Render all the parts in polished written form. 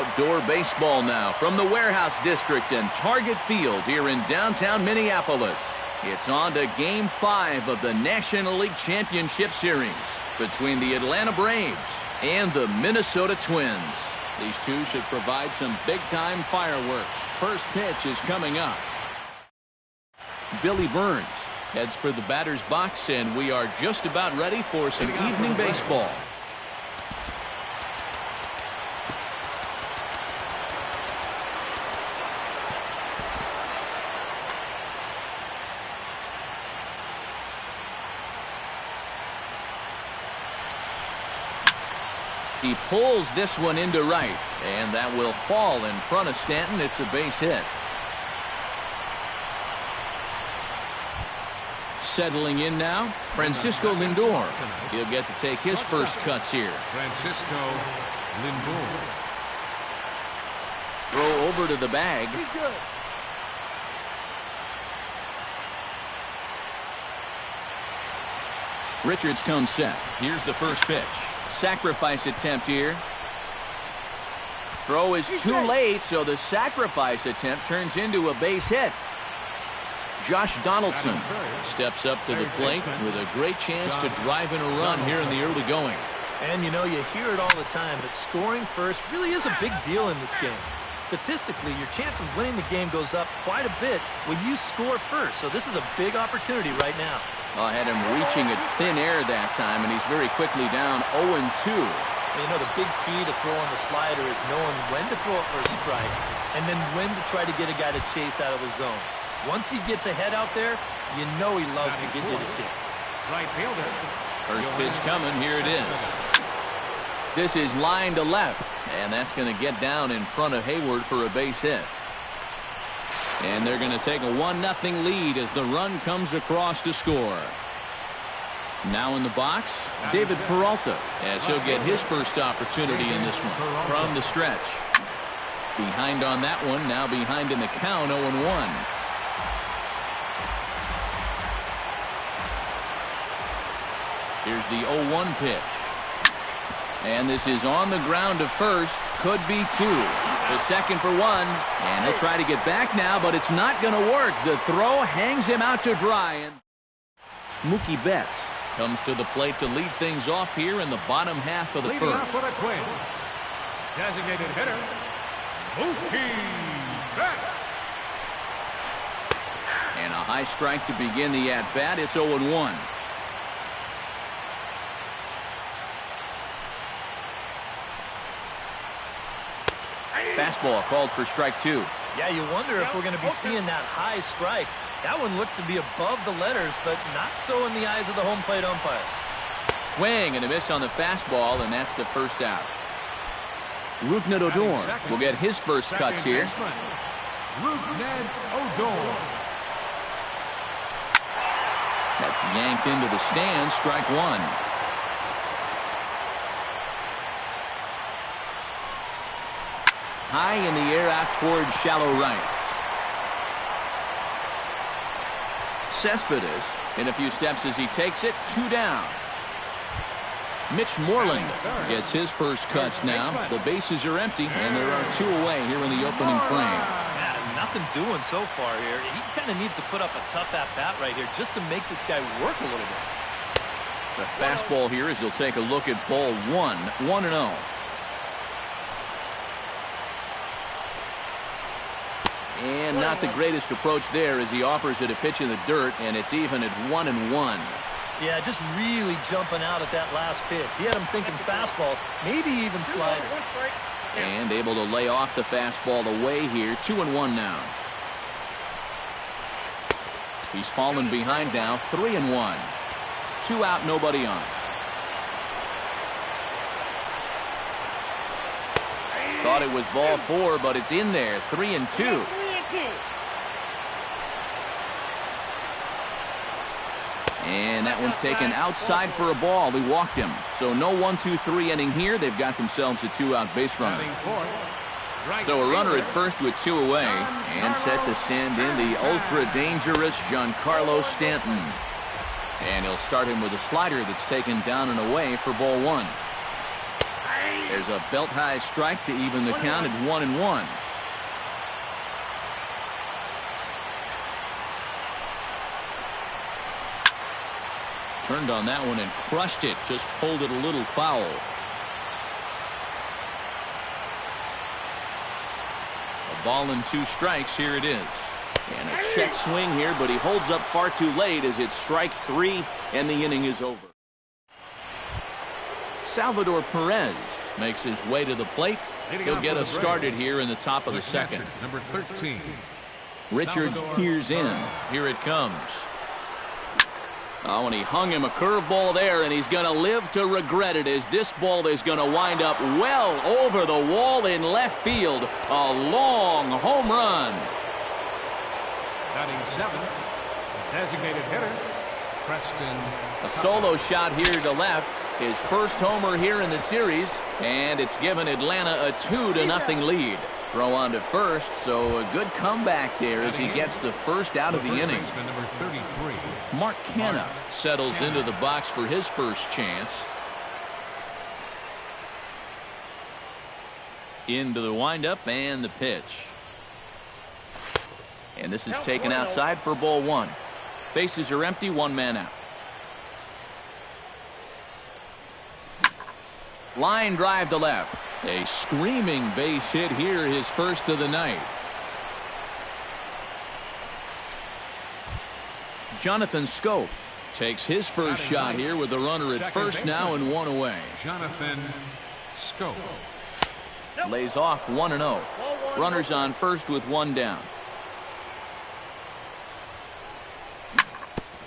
Outdoor baseball now from the Warehouse District and Target Field here in downtown Minneapolis. It's on to Game 5 of the National League Championship Series between the Atlanta Braves and the Minnesota Twins. These two should provide some big-time fireworks. First pitch is coming up. Billy Burns heads for the batter's box, and we are just about ready for some evening baseball. He pulls this one into right, and that will fall in front of Stanton. It's a base hit. Settling in now, Francisco Lindor. He'll get to take his first cuts here. Francisco Lindor. Throw over to the bag. He's good. Richards comes set. Here's the first pitch. Sacrifice attempt here. Throw is too late, so the sacrifice attempt turns into a base hit. Josh Donaldson steps up to the plate with a great chance to drive in a run here in the early going. And you know, you hear it all the time, but scoring first really is a big deal in this game. Statistically, your chance of winning the game goes up quite a bit when you score first, so this is a big opportunity right now. I had him reaching at thin air that time, and he's very quickly down 0-2. You know, the big key to throwing the slider is knowing when to throw it for a strike and then when to try to get a guy to chase out of the zone. Once he gets ahead out there, you know he loves to get you to chase. Right fielder. First pitch coming. Here it is. This is line to left, and that's going to get down in front of Hayward for a base hit. And they're going to take a 1-0 lead as the run comes across to score. Now in the box, David Peralta, as he'll get his first opportunity in this one from the stretch. Behind on that one, now behind in the count, 0-1. Here's the 0-1 pitch. And this is on the ground to first. Could be two. The second for one. And he'll try to get back now, but it's not going to work. The throw hangs him out to dry. And Mookie Betts comes to the plate to lead things off here in the bottom half of the Leading first. off for the Twins. Designated hitter, Mookie Betts. And a high strike to begin the at-bat. It's 0-1. Fastball called for strike two. Yeah, you wonder if we're going to be seeing that high strike. That one looked to be above the letters, but not so in the eyes of the home plate umpire. Swing and a miss on the fastball, and that's the first out. Rougned Odor will get his first cuts here. Rougned Odor. That's yanked into the stands. Strike one. High in the air out towards shallow right. Cespedes in a few steps as he takes it. 2 down. Mitch Moreland gets his first cuts now. The bases are empty, and there are 2 away here in the opening frame. Yeah, nothing doing so far here. He kind of needs to put up a tough at-bat right here just to make this guy work a little bit. The fastball here as he'll take a look at ball 1. 1-0. And not the greatest approach there as he offers it a pitch in the dirt, and it's even at 1-1. Yeah, just really jumping out at that last pitch. He had him thinking fastball, maybe even slider. And able to lay off the fastball away here. 2-1 now. He's fallen behind now. 3-1. 2 out, nobody on. Thought it was ball 4, but it's in there. 3-2. And that one's taken outside for a ball. He walked him. So no 1-2-3 inning here. They've got themselves a 2-out base runner. So a runner at first with 2 away. And set to stand in the ultra-dangerous Giancarlo Stanton. And he'll start him with a slider that's taken down and away for ball 1. There's a belt-high strike to even the count at 1-1. Turned on that one and crushed it. Just pulled it a little foul. A ball and 2 strikes. Here it is. And a check swing here, but he holds up far too late as it's strike 3 and the inning is over. Salvador Perez makes his way to the plate. He'll get us started here in the top of the second. Number 13. Richards peers in. Here it comes. Oh, and he hung him a curveball there, and he's going to live to regret it as this ball is going to wind up well over the wall in left field. A long home run. Batting 7, the designated hitter, Preston. A solo shot here to left. His first homer here in the series, and it's given Atlanta a 2-0 lead. Throw on to first, so a good comeback there as he gets the first out of the inning. Number 33. Mark Canha settles into the box for his first chance. Into the windup and the pitch. And this is taken outside for ball 1. Bases are empty, 1 man out. Line drive to left. A screaming base hit here, his first of the night. Jonathan Scholt takes his first shot here with the runner at first now and 1 away. Jonathan Scholt. Lays off 1-0. Runners on first with 1 down.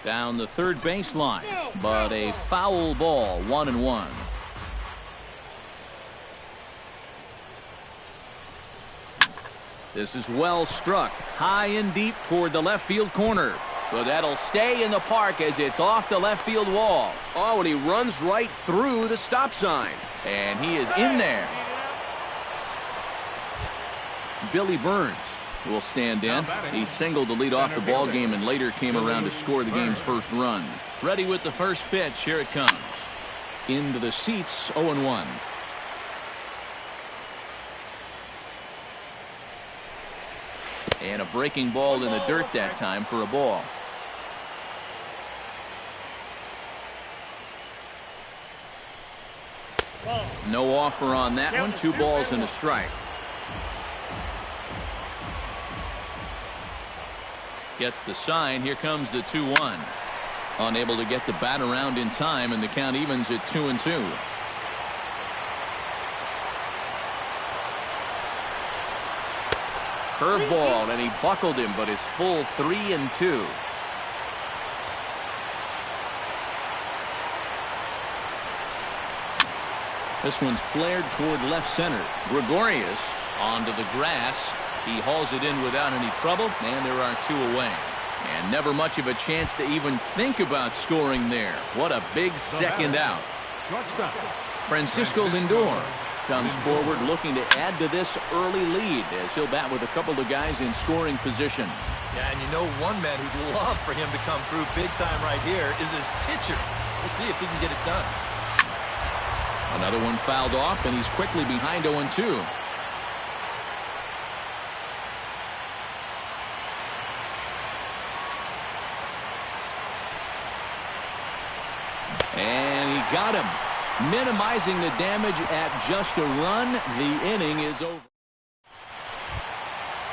Down the third baseline, but a foul ball, 1-1. This is well struck, high and deep toward the left field corner. But that'll stay in the park as it's off the left field wall. Oh, and he runs right through the stop sign. And he is in there. Billy Burns will stand in. He singled to lead off the ball game and later came around to score the game's first run. Ready with the first pitch. Here it comes. Into the seats, 0-1. And a breaking ball in the dirt that time for a ball. No offer on that one. 2 balls and a strike. Gets the sign. Here comes the 2-1. Unable to get the bat around in time, and the count evens at 2-2. Curveball, and he buckled him, but it's full 3-2. This one's flared toward left center. Gregorius onto the grass. He hauls it in without any trouble, and there are 2 away. And never much of a chance to even think about scoring there. What a big second out. Shortstop. Francisco Lindor comes forward looking to add to this early lead as he'll bat with a couple of guys in scoring position. Yeah, and you know one man who'd love for him to come through big time right here is his pitcher. We'll see if he can get it done. Another one fouled off, and he's quickly behind 0-2. And he got him. Minimizing the damage at just a run. The inning is over.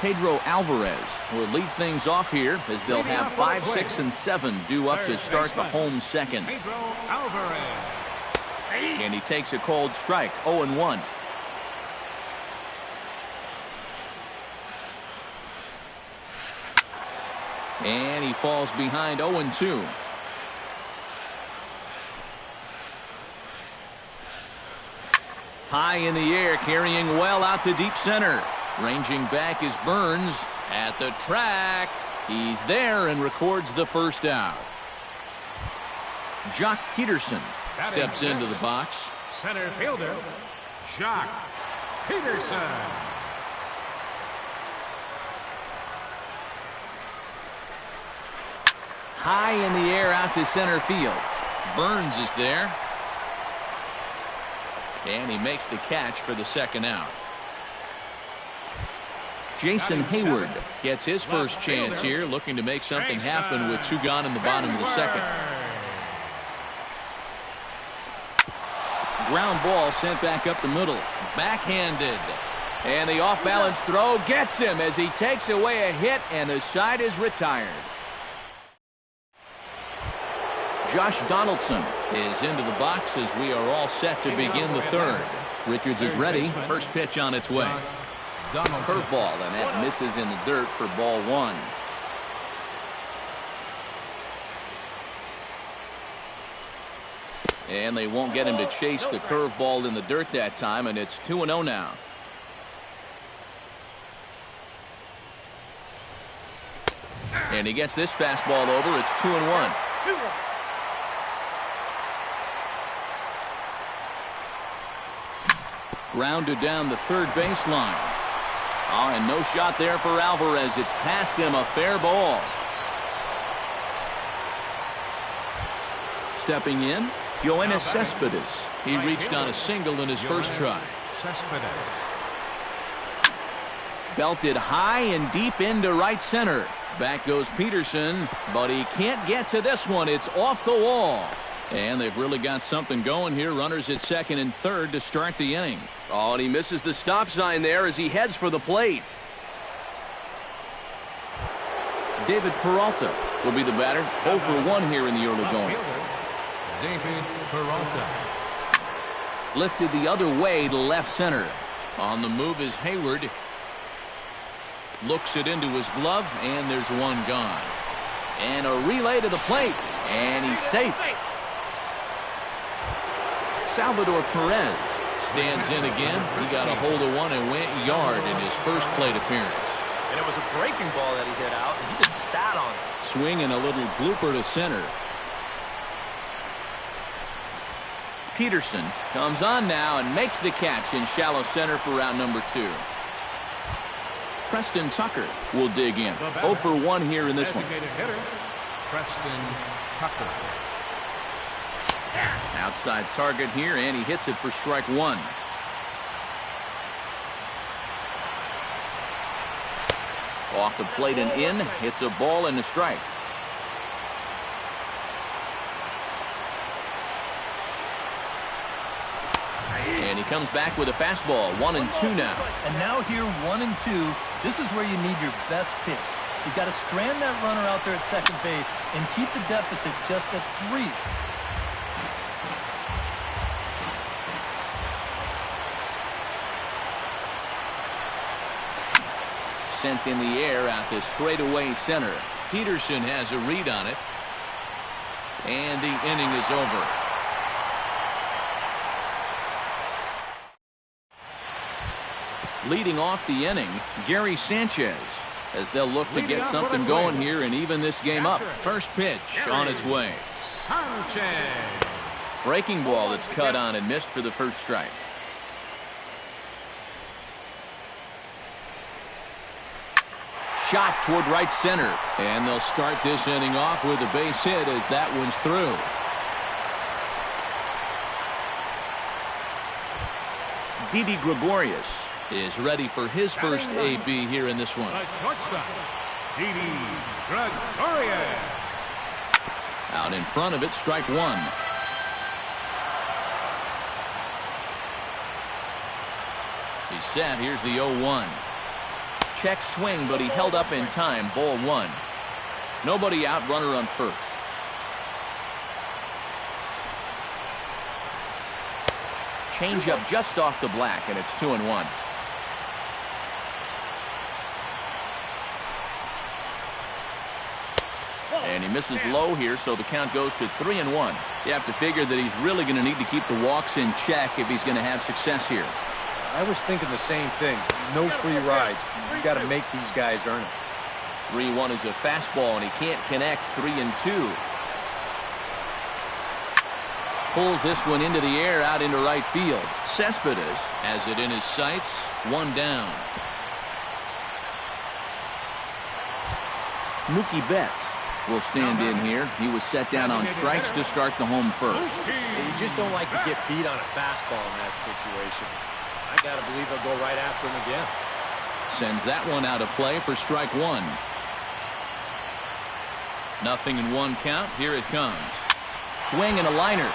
Pedro Alvarez will lead things off here as they'll have 5, 6, and 7 due up to start the home second. Pedro Alvarez. And he takes a cold strike, 0-1. And he falls behind 0-2. High in the air, carrying well out to deep center. Ranging back is Burns at the track. He's there and records the first out. Jock Peterson steps into the box. Center fielder, Jock Peterson. High in the air out to center field. Burns is there. And he makes the catch for the second out. Jason Hayward gets his first chance here, looking to make something happen with 2 gone in the bottom of the second. Ground ball sent back up the middle. Backhanded. And the off-balance throw gets him as he takes away a hit, and the side is retired. Josh Donaldson is into the box as we are all set to begin the third. Richards is ready. First pitch on its way. Curveball, and that misses in the dirt for ball 1. And they won't get him to chase the curveball in the dirt that time, and it's 2-0 now. And he gets this fastball over. It's 2-1. Grounded down the third baseline. Oh, and no shot there for Alvarez. It's past him, a fair ball. Stepping in, Yoenis Cespedes. He reached on a single in his first try. Belted high and deep into right center. Back goes Peterson, but he can't get to this one. It's off the wall. And they've really got something going here. Runners at second and third to start the inning. Oh, and he misses the stop sign there as he heads for the plate. David Peralta will be the batter. 0 for 1 here in the early going. David Peralta. Lifted the other way to left center. On the move is Hayward. Looks it into his glove, and there's one gone. And a relay to the plate, and he's safe. Salvador Perez stands in again. He got a hold of one and went yard in his first plate appearance. And it was a breaking ball that he hit out, and he just sat on it. Swinging a little blooper to center. Peterson comes on now and makes the catch in shallow center for out number 2. Preston Tucker will dig in. 0 for 1 here in this one. Hitter, Preston Tucker. Outside target here, and he hits it for strike 1. Off the plate and in. Hits a ball and a strike. And he comes back with a fastball. 1-2 now. And now here, 1-2. This is where you need your best pitch. You've got to strand that runner out there at second base and keep the deficit just at 3. Sent in the air out to straightaway center. Peterson has a read on it. And the inning is over. Leading off the inning, Gary Sanchez, as they'll look to get something going here and even this game up. First pitch on its way. Sanchez. Breaking ball that's cut on and missed for the first strike. Shot toward right center, and they'll start this inning off with a base hit as that one's through. Didi Gregorius is ready for his first AB here in this one. The shortstop, Didi Gregorius. Out in front of it, strike 1. He's set. Here's the 0-1. Check swing, but he held up in time. Ball 1. Nobody out, runner on first. Change up just off the black, and it's 2-1. And he misses low here, so the count goes to 3-1. You have to figure that he's really going to need to keep the walks in check if he's going to have success here. I was thinking the same thing. No free rides. You got to make these guys earn it. 3-1 is a fastball, and he can't connect. 3-2. Pulls this one into the air out into right field. Cespedes has it in his sights. 1 down. Mookie Betts will stand in here. He was set down on strikes to start the home first. You just don't like to get beat on a fastball in that situation. I got to believe he'll go right after him again. Sends that one out of play for strike one. 0-1 count. Here it comes. Swing and a liner.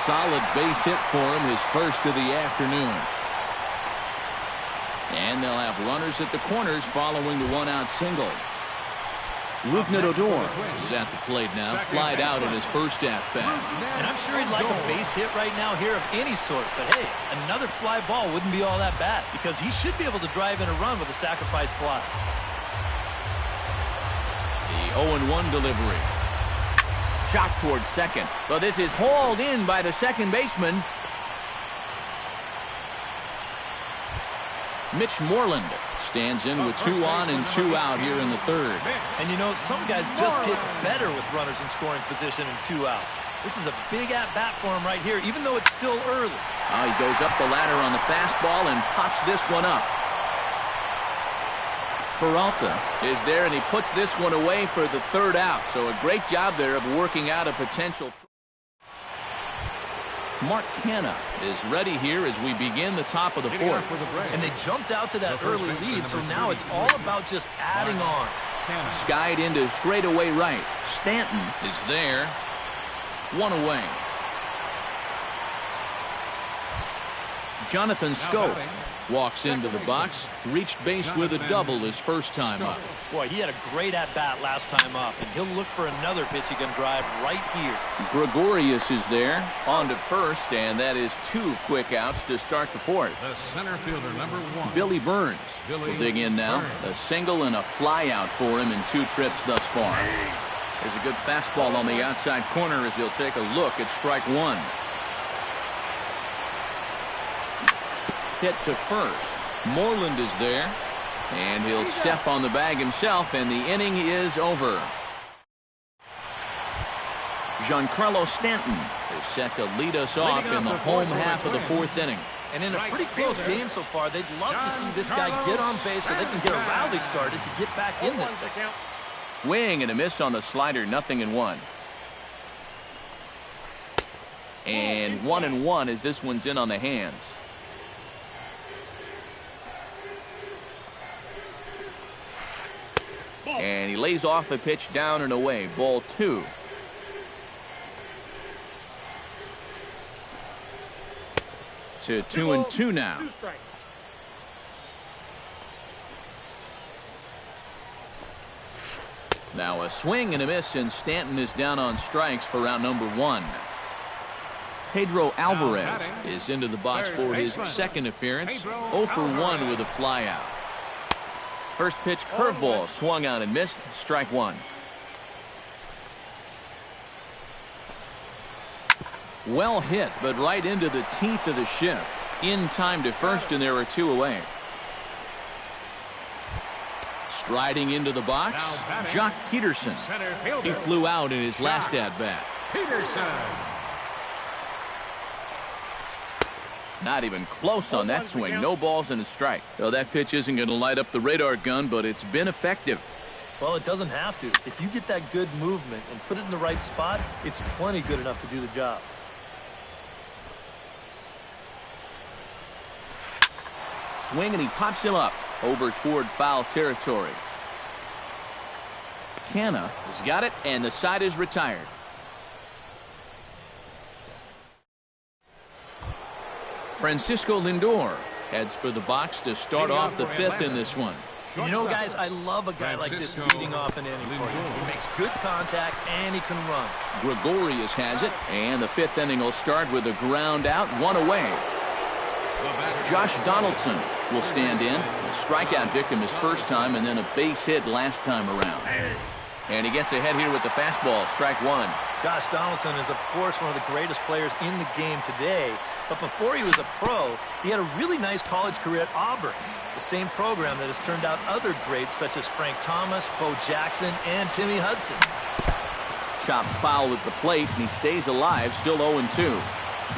Solid base hit for him, his first of the afternoon. And they'll have runners at the corners following the one-out single. Rugnet-Odor is at the plate now. Flied out in his first at-bat. And I'm sure he'd like a base hit right now here of any sort. But hey, another fly ball wouldn't be all that bad because he should be able to drive in a run with a sacrifice fly. The 0-1 delivery. Shot towards second. But this is hauled in by the second baseman. Mitch Moreland stands in with 2 on and 2 out here in the third. And you know, some guys just get better with runners in scoring position and 2 outs. This is a big at-bat for him right here, even though it's still early. He goes up the ladder on the fastball and pops this one up. Peralta is there, and he puts this one away for the third out. So a great job there of working out a potential. Mark Canha is ready here as we begin the top of the fourth. And they jumped out to that early lead, so now it's all about just adding on. Skied into straightaway right. Stanton is there. 1 away. Jonathan Scholt walks into the box, reached base with a double his first time up. Boy, he had a great at-bat last time up, and he'll look for another pitch he can drive right here. Gregorius is there, on to first, and that is 2 quick outs to start the fourth. The center fielder, number 1. Billy Burns will dig in now. A single and a fly out for him in 2 trips thus far. There's a good fastball on the outside corner as he'll take a look at strike one. Hit to first. Moreland is there, and he'll step on the bag himself, and the inning is over. Giancarlo Stanton is set to lead us off in the home half of the fourth inning. And in a pretty close game so far, they'd love to see this guy get on base so they can get a rally started to get back in this thing. Swing and a miss on the slider, 0-1. And 1-1 as this one's in on the hands. And he lays off the pitch down and away. Ball 2. To 2-2 now. Now a swing and a miss, and Stanton is down on strikes for round number 1. Pedro Alvarez is into the box for his second appearance. 0 for 1 with a flyout. First pitch curveball swung out and missed. Strike 1. Well hit, but right into the teeth of the shift. In time to first, and there are 2 away. Striding into the box, Jock Peterson. He flew out in his last at-bat. Not even close on that swing. No balls and a strike. Well, that pitch isn't going to light up the radar gun, but it's been effective. Well, it doesn't have to. If you get that good movement and put it in the right spot, it's plenty good enough to do the job. Swing, and he pops him up over toward foul territory. Canha has got it, and the side is retired. Francisco Lindor heads for the box to start off the 5th in this one. You know, guys, I love a guy like this leading off an inning for you. He makes good contact, and he can run. Gregorius has it, and the 5th inning will start with a ground out, 1 away. Josh Donaldson will stand in. A strikeout victim his first time, and then a base hit last time around. And he gets ahead here with the fastball, strike 1. Josh Donaldson is, of course, one of the greatest players in the game today. But before he was a pro, he had a really nice college career at Auburn, the same program that has turned out other greats such as Frank Thomas, Bo Jackson, and Timmy Hudson. Chopped foul at the plate, and he stays alive, still 0-2.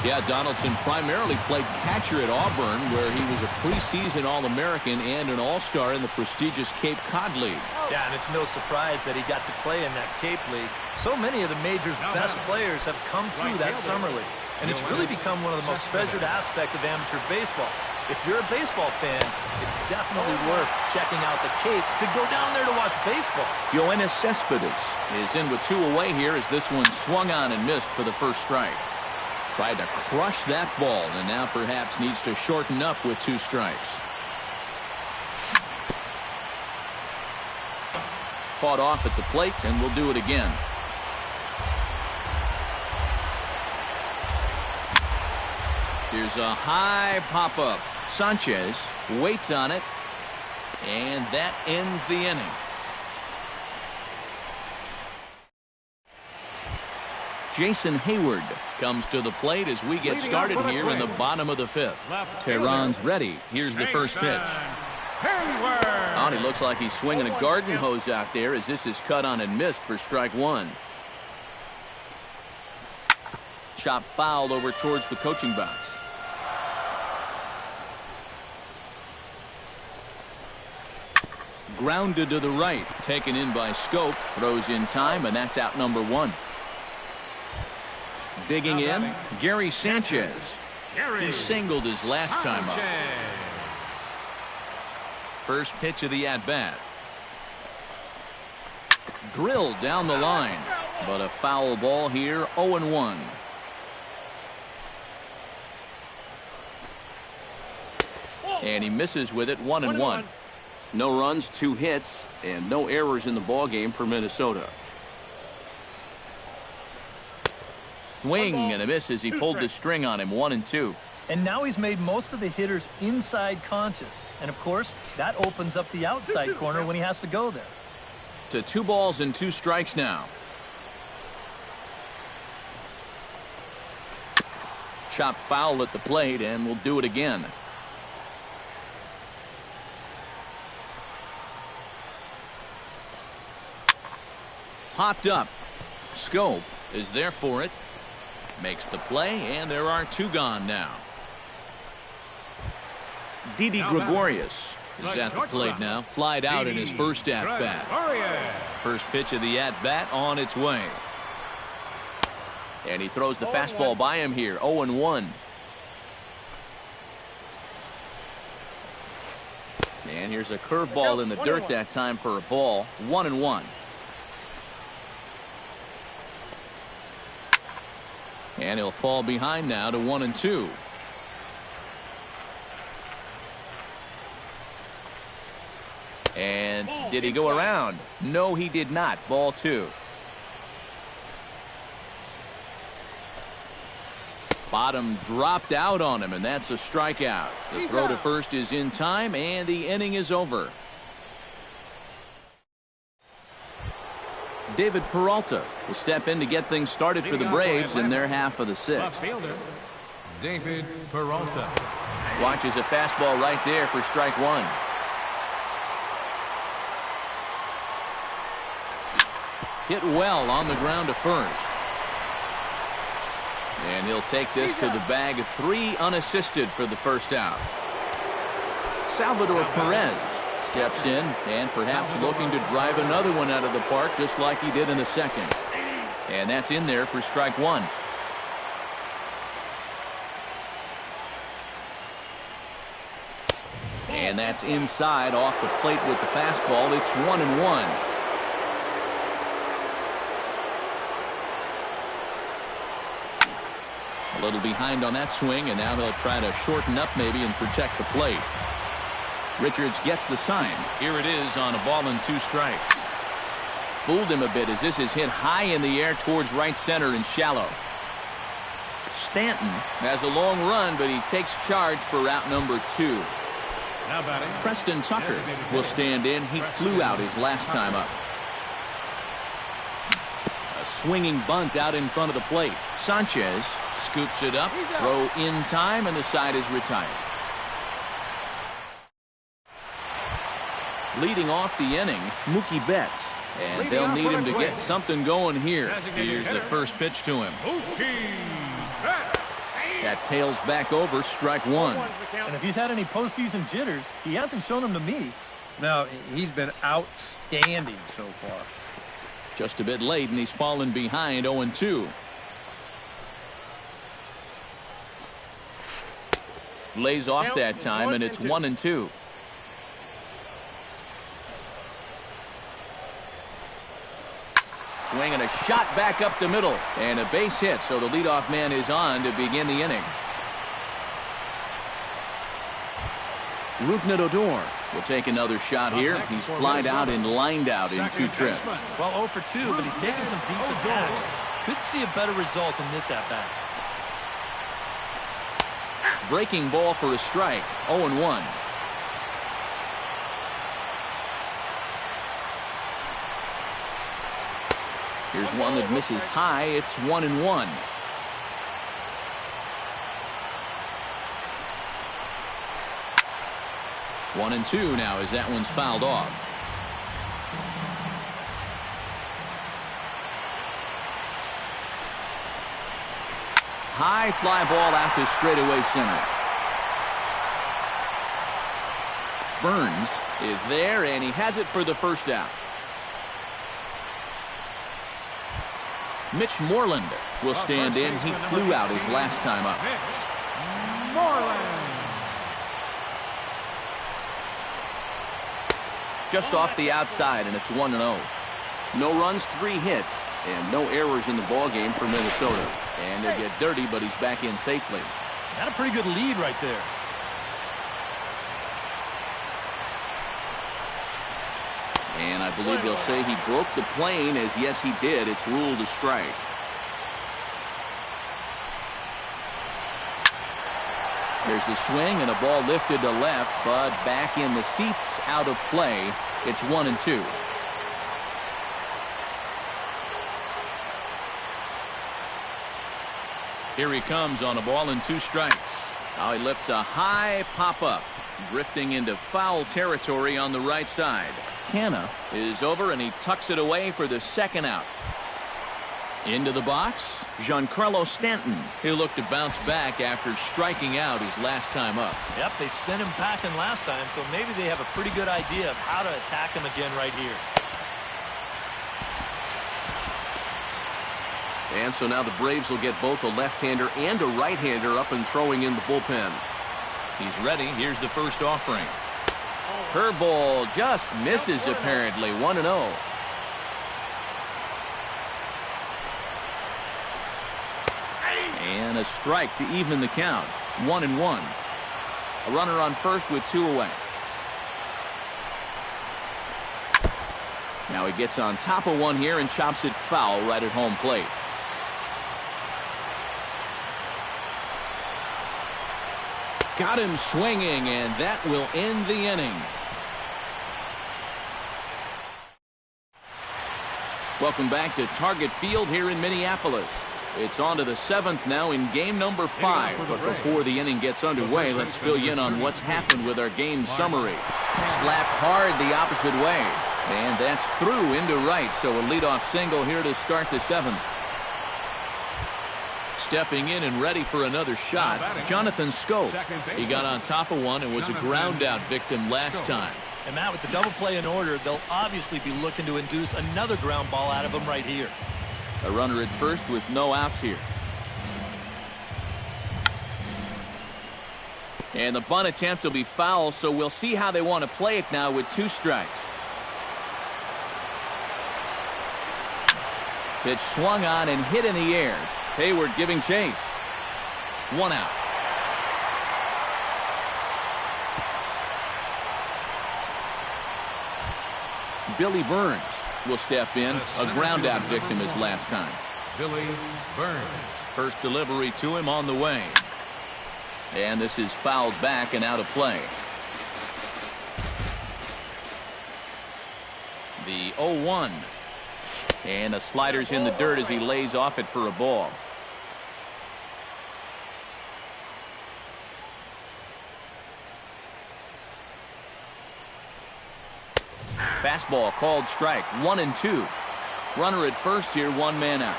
Yeah, Donaldson primarily played catcher at Auburn, where he was a preseason All-American and an All-Star in the prestigious Cape Cod League. Yeah, and it's no surprise that he got to play in that Cape League. So many of the major's best players have come through that summer league. And it's really become one of the most treasured aspects of amateur baseball. If you're a baseball fan, it's definitely worth checking out the Cape to go down there to watch baseball. Yoenis Cespedes is in with 2 away here as this one swung on and missed for the first strike. Tried to crush that ball and now perhaps needs to shorten up with 2 strikes. Fought off at the plate and will do it again. Here's a high pop-up. Sanchez waits on it, and that ends the inning. Jason Hayward comes to the plate as we get started here in the bottom of the 5th. Tehran's ready. Here's the first pitch. Oh, he looks like he's swinging a garden hose out there as this is cut on and missed for strike 1. Chop fouled over towards the coaching box. Grounded to the right, taken in by Scholt, throws in time, and that's out number 1. Digging in, Gary Sanchez. He singled his last time up. First pitch of the at-bat. Drilled down the line, but a foul ball here, 0-1. And he misses with it, 1-1. No runs, 2 hits, and no errors in the ballgame for Minnesota. Swing and a miss as he pulled the string on him, 1-2. And now he's made most of the hitters inside conscious. And, of course, that opens up the outside corner when he has to go there. To 2 balls and 2 strikes now. Chop foul at the plate, and we'll do it again. Popped up. Scope is there for it. Makes the play, and there are 2 gone now. Didi Gregorius is at the plate now. Flied out in his first at-bat. First pitch of the at-bat on its way. And he throws the fastball by him here, 0-1. And here's a curveball in the dirt that time for a ball, 1-1. And he'll fall behind now to 1-2. And did he go around? No, he did not. Ball 2. Bottom dropped out on him, and that's a strikeout. The throw to first is in time, and the inning is over. David Peralta will step in to get things started for the Braves in their half of the 6th. David Peralta. Watches a fastball right there for strike 1. Hit well on the ground to first. And he'll take this to the bag of 3 unassisted for the first out. Salvador Perez steps in and perhaps looking to drive another one out of the park just like he did in the second. And that's in there for strike 1. And that's inside off the plate with the fastball. It's 1-1. A little behind on that swing, and now they'll try to shorten up maybe and protect the plate. Richards gets the sign. Here it is on a ball and 2 strikes. Fooled him a bit as this is hit high in the air towards right center and shallow. Stanton has a long run, but he takes charge for route number 2. Now batting, Preston Tucker will stand in. He flew out his last time up. A swinging bunt out in front of the plate. Sanchez scoops it up, throw in time, and the side is retired. Leading off the inning, Mookie Betts. And they'll need him to get something going here. Here's the first pitch to him. That tails back over strike one. And if he's had any postseason jitters, he hasn't shown them to me. No, he's been outstanding so far. Just a bit late, and he's fallen behind 0-2. Lays off that time, and it's 1-2. Swing and a shot back up the middle, and a base hit, so the leadoff man is on to begin the inning. Rougned Odor will take another shot here. He's flied out and lined out in 2 trips. Well, 0 for 2, but he's taking some decent bats. Could see a better result in this at-bat. Breaking ball for a strike, 0-1. Here's one that misses high. It's 1-1. One and two now as that one's fouled off. High fly ball out to straightaway center. Burns is there, and he has it for the first out. Mitch Moreland will stand in. He flew out his last time up. Mitch Moreland. Just off the outside, and it's 1-0. No runs, 3 hits, and no errors in the ballgame for Minnesota. And they get dirty, but he's back in safely. Got a pretty good lead right there. And I believe they'll say he broke the plane, as yes he did. It's ruled a strike. There's the swing and a ball lifted to left, but back in the seats, out of play. It's 1-2. Here he comes on a ball and 2 strikes. Now he lifts a high pop-up, drifting into foul territory on the right side. Canna is over, and he tucks it away for the second out. Into the box, Giancarlo Stanton. He'll look to bounce back after striking out his last time up. Yep, they sent him packing last time, so maybe they have a pretty good idea of how to attack him again right here. And so now the Braves will get both a left-hander and a right-hander up and throwing in the bullpen. He's ready. Here's the first offering. Curveball just misses apparently. 1-0. And a strike to even the count. 1-1. A runner on first with 2 away. Now he gets on top of one here and chops it foul right at home plate. Got him swinging, and that will end the inning. Welcome back to Target Field here in Minneapolis. It's on to the 7th now in game number 5. But before the inning gets underway, let's fill you in on what's happened with our game summary. Slapped hard the opposite way. And that's through into right, so a leadoff single here to start the 7th. Stepping in and ready for another shot, Jonathan Scholt. He got on top of one and was a ground out victim last time. And Matt, with the double play in order, they'll obviously be looking to induce another ground ball out of him right here. A runner at first with no outs here. And the bunt attempt will be foul, so we'll see how they want to play it now with 2 strikes. Pitch swung on and hit in the air. Hayward giving chase. 1 out. Billy Burns will step in. A ground out victim as last time. Billy Burns. First delivery to him on the way. And this is fouled back and out of play. The 0-1. And the slider's in the dirt as he lays off it for a ball. Fastball called strike. 1-2. Runner at first here, 1 man out.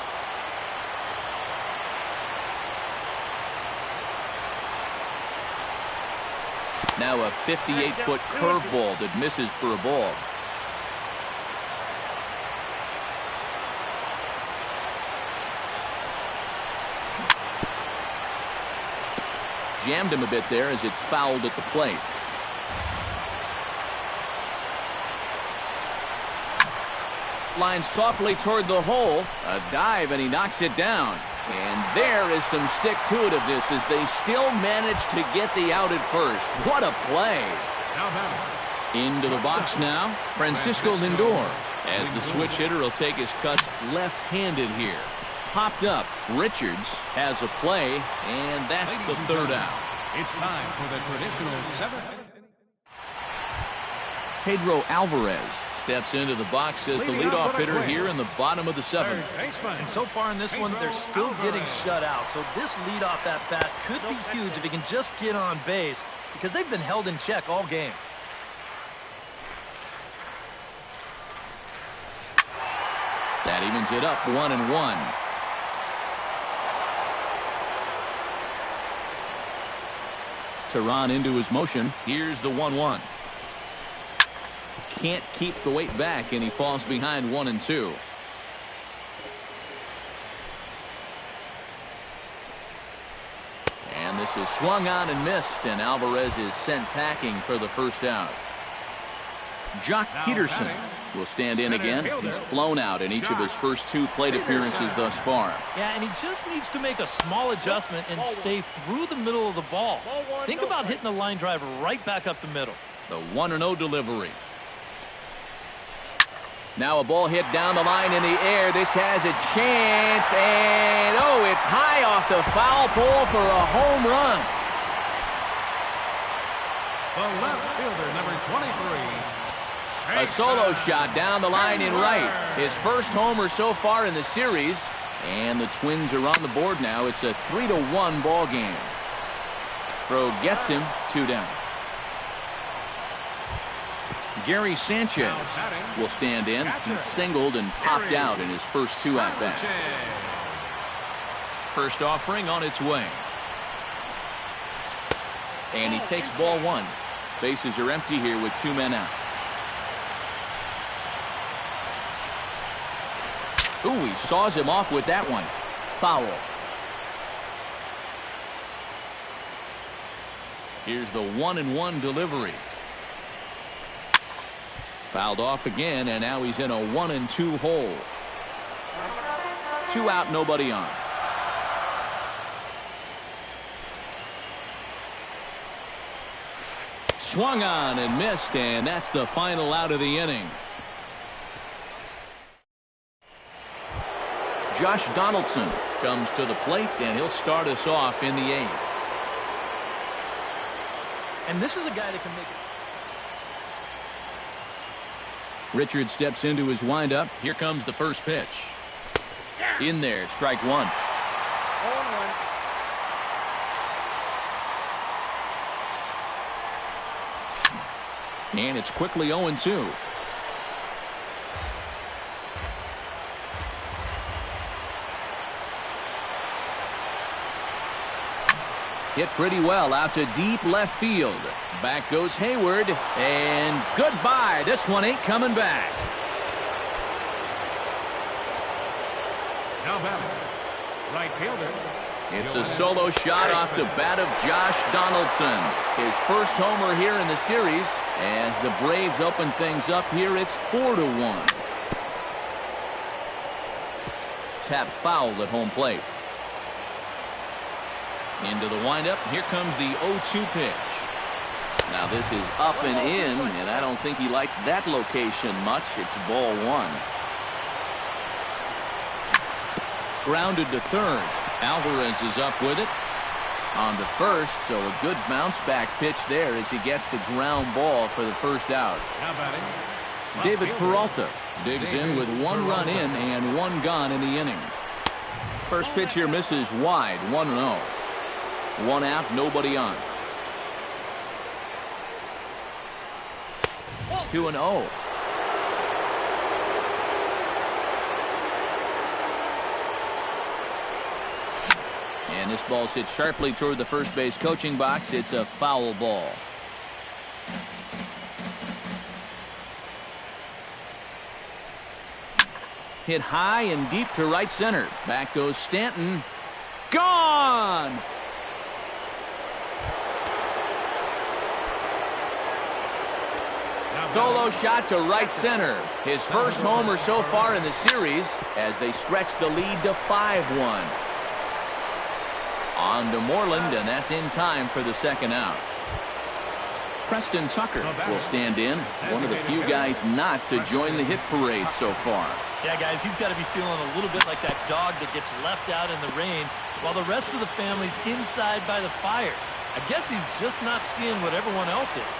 Now a 58-foot curveball that misses for a ball. Jammed him a bit there as it's fouled at the plate. Line softly toward the hole. A dive, and he knocks it down. And there is some stick-to-itiveness as they still manage to get the out at first. What a play. Into the box now, Francisco Lindor. As the switch hitter will take his cuts left-handed here. Popped up. Richards has a play, and that's the third out. It's time for the traditional 7th. Pedro Alvarez steps into the box as the leadoff hitter here in the bottom of the 7th. And so far in this one, they're still getting shut out. So this leadoff at bat could be huge if he can just get on base, because they've been held in check all game. That evens it up 1-1. Tehran into his motion. Here's the 1-1. Can't keep the weight back, and he falls behind 1-2. And this is swung on and missed, and Alvarez is sent packing for the first out. Jock Peterson will stand in again. He's flown out in each of his first 2 plate appearances thus far. Yeah, and he just needs to make a small adjustment and stay through the middle of the ball. Think about hitting a line drive right back up the middle. The 1-0 delivery. Now a ball hit down the line in the air. This has a chance, and oh, it's high off the foul pole for a home run. The left fielder, number 23. A solo shot down the line in right. His first homer so far in the series, and the Twins are on the board now. It's a 3-1 ball game. Throw gets him, 2 down. Gary Sanchez will stand in. He singled and popped out in his first 2 at-bats. First offering on its way. And he takes ball 1. Bases are empty here with 2 men out. Ooh, he saws him off with that one. Foul. Here's the 1-1 delivery. Fouled off again, and now he's in a 1-2 hole. 2 out, nobody on. Swung on and missed, and that's the final out of the inning. Josh Donaldson comes to the plate, and he'll start us off in the 8th. And this is a guy that can make it. Richard steps into his windup. Here comes the first pitch. In there, strike 1. And it's quickly 0-2. Hit pretty well out to deep left field. Back goes Hayward, and goodbye. This one ain't coming back. Now batting, right fielder. It's a solo shot off the bat of Josh Donaldson. His first homer here in the series. As the Braves open things up here, it's 4-1. Tap foul at home plate. Into the windup. Here comes the 0-2 pitch. Now this is up and in, and I don't think he likes that location much. It's ball 1. Grounded to third. Alvarez is up with it. On to first, so a good bounce back pitch there as he gets the ground ball for the first out. Now batting, David Peralta digs in with 1 run in and 1 gone in the inning. First pitch here misses wide, 1-0. 1 out, nobody on. 2-0. And this ball's hit sharply toward the first base coaching box. It's a foul ball. Hit high and deep to right center. Back goes Stanton. Gone! Solo shot to right center. His first homer so far in the series as they stretch the lead to 5-1. On to Moreland, and that's in time for the second out. Preston Tucker will stand in, one of the few guys not to join the hit parade so far. Yeah, guys, he's got to be feeling a little bit like that dog that gets left out in the rain while the rest of the family's inside by the fire. I guess he's just not seeing what everyone else is.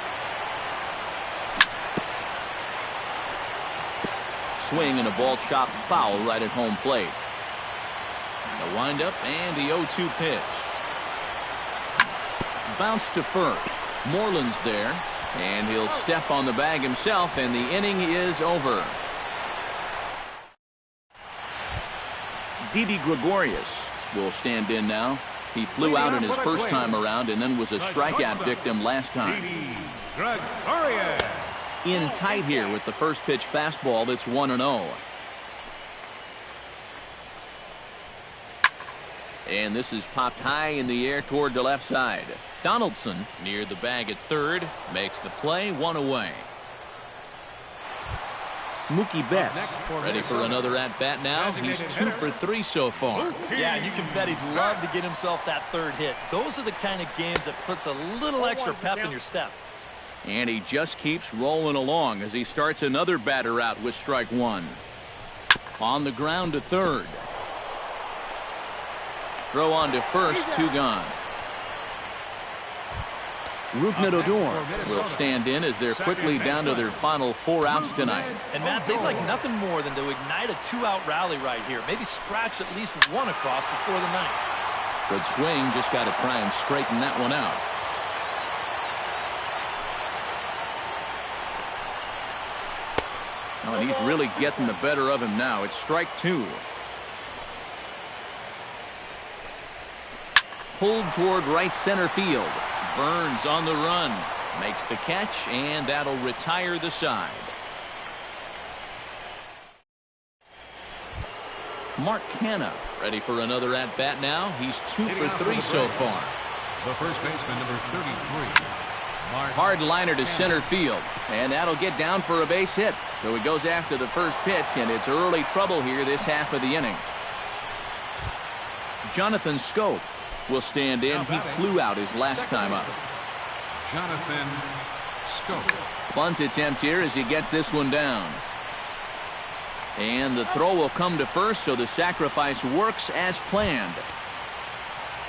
Swing and a ball chopped foul right at home plate. The windup and the 0-2 pitch. Bounce to first. Moreland's there, and he'll step on the bag himself, and the inning is over. Didi Gregorius will stand in now. He flew out in his first time around and then was a strikeout victim last time. In tight here with the first pitch fastball that's 1-0. And this is popped high in the air toward the left side. Donaldson near the bag at third makes the play, one away. Mookie Betts ready for another at-bat now. He's 2 for 3 so far. Yeah, you can bet he'd love to get himself that third hit. Those are the kind of games that puts a little extra pep in your step. And he just keeps rolling along as he starts another batter out with strike one. On the ground to third. Throw on to first, 2 gone. Rougned Odor will stand in as they're quickly down to their final 4 outs tonight. And Matt, they'd like nothing more than to ignite a 2-out rally right here. Maybe scratch at least one across before the ninth. Good swing, just got to try and straighten that one out. Oh, and he's really getting the better of him now. It's strike 2. Pulled toward right center field. Burns on the run. Makes the catch, and that'll retire the side. Mark Canha ready for another at-bat now. He's 2 for 3 so far. The first baseman, number 33. Hard liner to center field, and that'll get down for a base hit. So he goes after the first pitch, and it's early trouble here this half of the inning. Jonathan Scholt will stand in. He flew out his last time up. Jonathan Scholt. Bunt attempt here as he gets this one down. And the throw will come to first, so the sacrifice works as planned.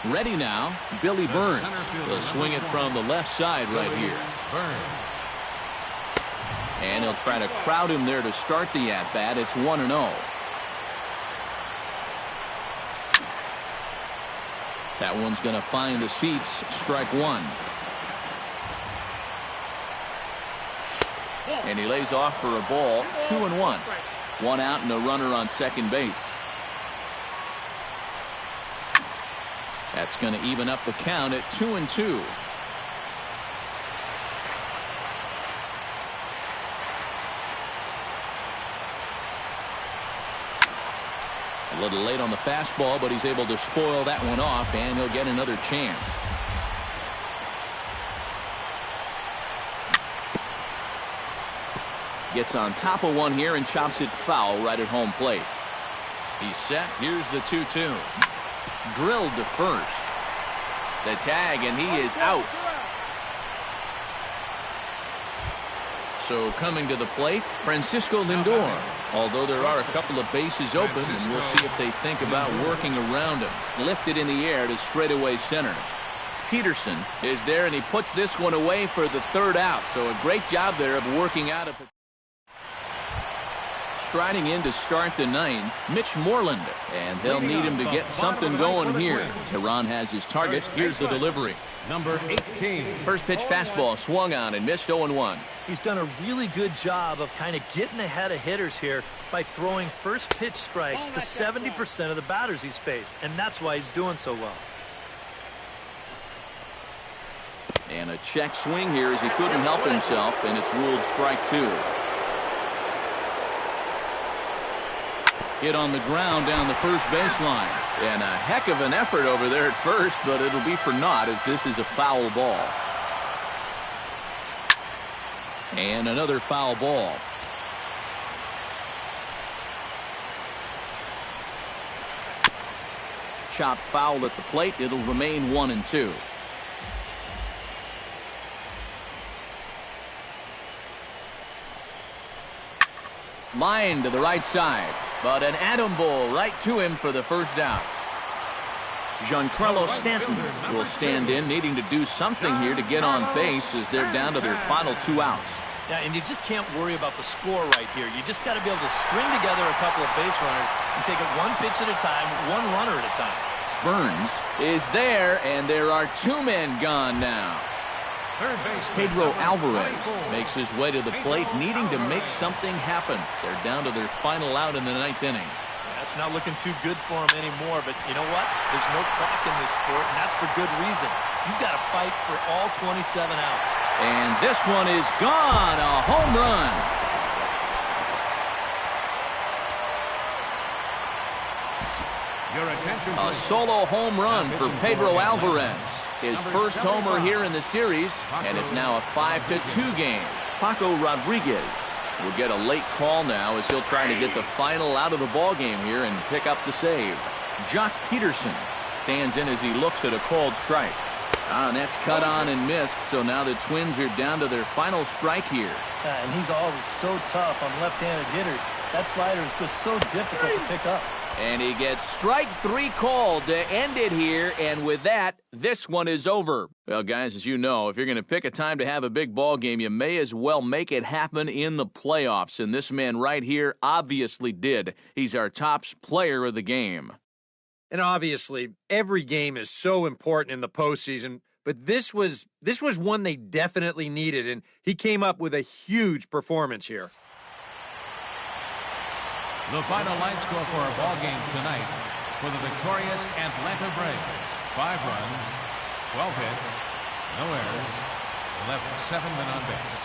Ready now, Billy Burns will swing it from the left side right here. And he'll try to crowd him there to start the at-bat. It's 1-0. That one's going to find the seats. Strike 1. And he lays off for a ball. 2-1. 1 out and a runner on second base. That's going to even up the count at 2-2. A little late on the fastball, but he's able to spoil that one off, and he'll get another chance. Gets on top of one here and chops it foul right at home plate. He's set. Here's the 2-2. Drilled to first. The tag, and he is out. So coming to the plate, Francisco Lindor. Although there are a couple of bases open, and we'll see if they think about working around him. Lifted in the air to straightaway center. Peterson is there, and he puts this one away for the 3rd out. So a great job there of working out of it. Striding in to start the 9th, Mitch Moreland, and they'll need him to get something going here. Tehran has his target. Here's the delivery. Number 18. First pitch fastball swung on and missed 0-1. He's done a really good job of kind of getting ahead of hitters here by throwing first pitch strikes to 70% of the batters he's faced, and that's why he's doing so well. And a check swing here as he couldn't help himself, and it's ruled strike 2. Hit on the ground down the first baseline. And a heck of an effort over there at first, but it'll be for naught as this is a foul ball. And another foul ball. Chopped foul at the plate. It'll remain 1-2. Line to the right side, but an atom ball right to him for the first out. Giancarlo Stanton will stand in, needing to do something here to get on base as they're down to their final 2 outs. Yeah, and you just can't worry about the score right here. You just got to be able to string together a couple of base runners and take it one pitch at a time, one runner at a time. Burns is there, and there are 2 men gone now. Pedro Alvarez makes his way to the plate, needing to make something happen. They're down to their final out in the 9th inning. That's not looking too good for him anymore, but you know what? There's no clock in this sport, and that's for good reason. You've got to fight for all 27 outs. And this one is gone, a home run. Your attention, A solo home run for Pedro Alvarez. His first homer here in the series, and it's now a 5-2 game. Paco Rodriguez will get a late call now as he'll try to get the final out of the ball game here and pick up the save. Jock Peterson stands in as he looks at a called strike. And that's cut on and missed, so now the Twins are down to their final strike here. And he's always so tough on left-handed hitters. That slider is just so difficult to pick up. And he gets strike 3 called to end it here, and with that, this one is over. Well, guys, as you know, if you're going to pick a time to have a big ball game, you may as well make it happen in the playoffs, and this man right here obviously did. He's our top player of the game. And obviously, every game is so important in the postseason, but this was one they definitely needed, and he came up with a huge performance here. the final line score for our ball game tonight for the victorious Atlanta Braves. 5 runs, 12 hits, no errors, left 7 men on base.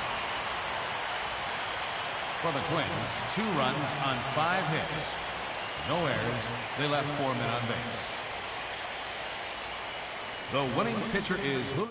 For the Twins, 2 runs on 5 hits, no errors, they left 4 men on base. The winning pitcher is who?